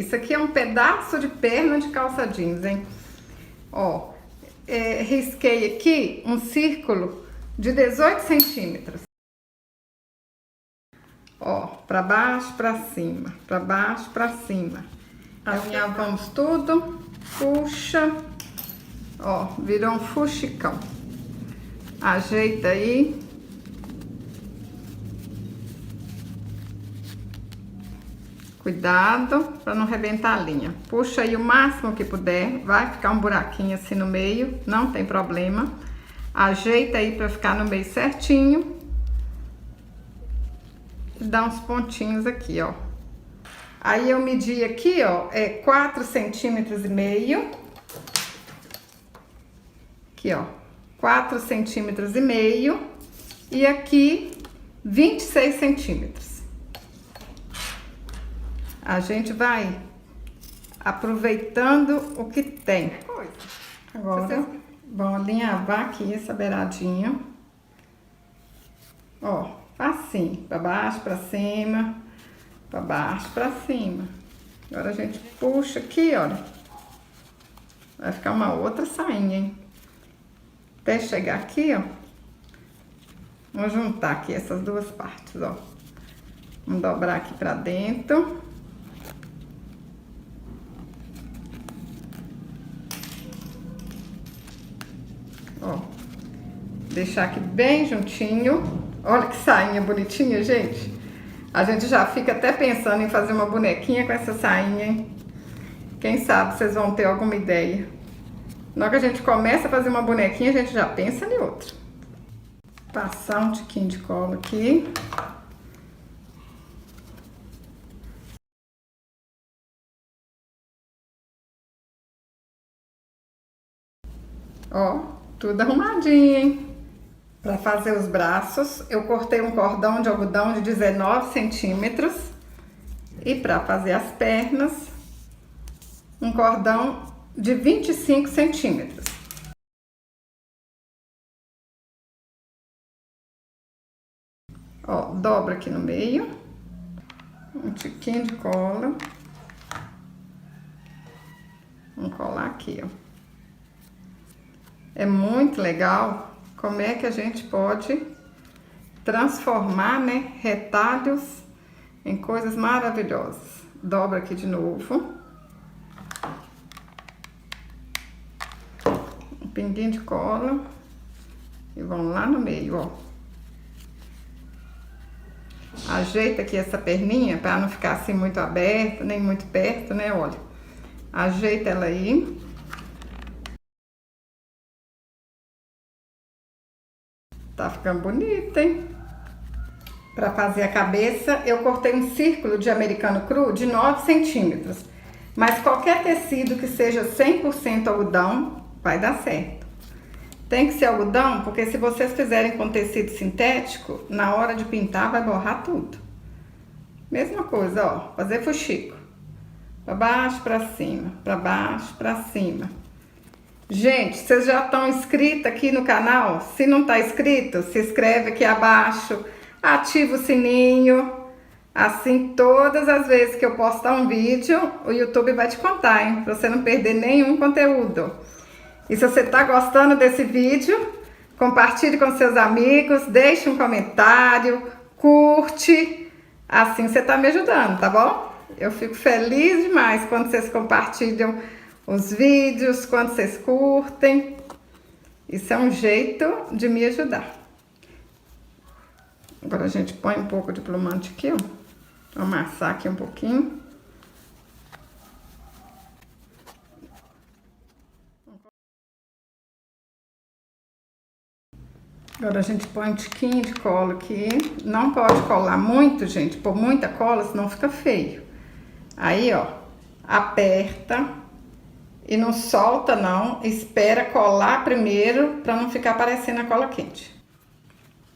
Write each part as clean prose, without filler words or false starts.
Isso aqui é um pedaço de perna de calça jeans, hein? Ó, risquei aqui um círculo de 18 centímetros. Ó, pra baixo, pra cima, pra baixo, pra cima. Alinhavamos tudo, puxa, ó, virou um fuxicão. Ajeita aí. Cuidado para não arrebentar a linha. Puxa aí o máximo que puder, vai ficar um buraquinho assim no meio, não tem problema. Ajeita aí para ficar no meio certinho. E dá uns pontinhos aqui, ó. Aí eu medi aqui, ó, 4,5 centímetros. Aqui, ó, 4,5 centímetros. E aqui, 26 centímetros. A gente vai aproveitando o que tem. Agora, vamos alinhavar aqui essa beiradinha. Ó, assim, pra baixo, pra cima, pra baixo, pra cima. Agora a gente puxa aqui, olha. Vai ficar uma outra sainha, hein? Até chegar aqui, ó. Vamos juntar aqui essas duas partes, ó. Vamos dobrar aqui pra dentro. Ó, deixar aqui bem juntinho. Olha que sainha bonitinha, gente. A gente já fica até pensando em fazer uma bonequinha com essa sainha, hein? Quem sabe vocês vão ter alguma ideia. Na hora que a gente começa a fazer uma bonequinha, a gente já pensa em outra. Passar um tiquinho de cola aqui. Ó. Tudo arrumadinho, hein? Para fazer os braços, eu cortei um cordão de algodão de 19 centímetros. E para fazer as pernas, um cordão de 25 centímetros. Ó, dobra aqui no meio. Um tiquinho de cola. Vamos colar aqui, ó. É muito legal como é que a gente pode transformar, né, retalhos em coisas maravilhosas. Dobra aqui de novo. Um pinguinho de cola. E vamos lá no meio, ó. Ajeita aqui essa perninha para não ficar assim muito aberta, nem muito perto, né, olha. Ajeita ela aí. Tá ficando bonita, hein? Para fazer a cabeça, eu cortei um círculo de americano cru de 9 centímetros. Mas qualquer tecido que seja 100% algodão, vai dar certo. Tem que ser algodão, porque se vocês fizerem com tecido sintético, na hora de pintar vai borrar tudo. Mesma coisa, ó, fazer fuxico. Para baixo, para cima, para baixo, para cima. Gente, vocês já estão inscritos aqui no canal? Se não está inscrito, se inscreve aqui abaixo, ativa o sininho. Assim, todas as vezes que eu postar um vídeo, o YouTube vai te contar, hein? Pra você não perder nenhum conteúdo. E se você está gostando desse vídeo, compartilhe com seus amigos, deixe um comentário, curte. Assim você está me ajudando, tá bom? Eu fico feliz demais quando vocês compartilham os vídeos, quando vocês curtem. Isso é um jeito de me ajudar. Agora a gente põe um pouco de plumante aqui, ó. Vou amassar aqui um pouquinho. Agora a gente põe um tiquinho de cola aqui. Não pode colar muito, gente, pôr muita cola, senão fica feio. Aí, ó, aperta. E não solta não, espera colar primeiro para não ficar parecendo a cola quente.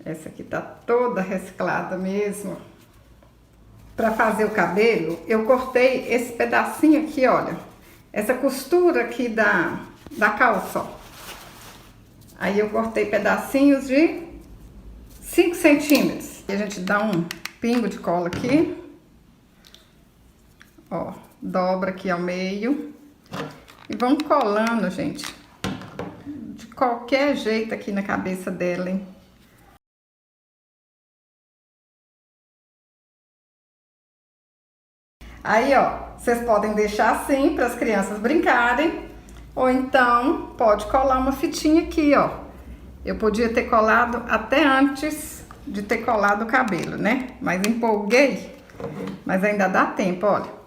Essa aqui tá toda reciclada mesmo. Para fazer o cabelo, eu cortei esse pedacinho aqui, olha. Essa costura aqui da calça, ó. Aí eu cortei pedacinhos de 5 centímetros. E a gente dá um pingo de cola aqui. Ó, dobra aqui ao meio e vão colando, gente, de qualquer jeito aqui na cabeça dela, hein? Aí, ó, vocês podem deixar assim para as crianças brincarem, ou então pode colar uma fitinha aqui, ó. Eu podia ter colado até antes de ter colado o cabelo, né? Mas empolguei, mas ainda dá tempo, olha.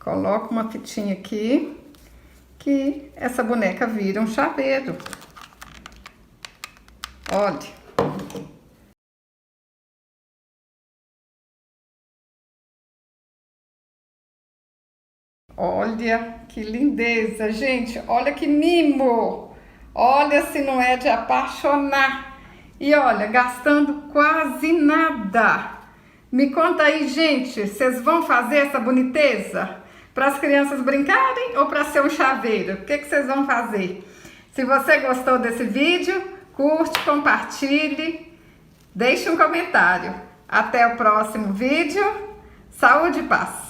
Coloco uma fitinha aqui, que essa boneca vira um chaveiro. Olha. Olha que lindeza, gente. Olha que mimo. Olha se não é de apaixonar. E olha, gastando quase nada. Me conta aí, gente, vocês vão fazer essa boniteza para as crianças brincarem ou para ser um chaveiro? O que vocês vão fazer? Se você gostou desse vídeo, curte, compartilhe, deixe um comentário. Até o próximo vídeo. Saúde e paz!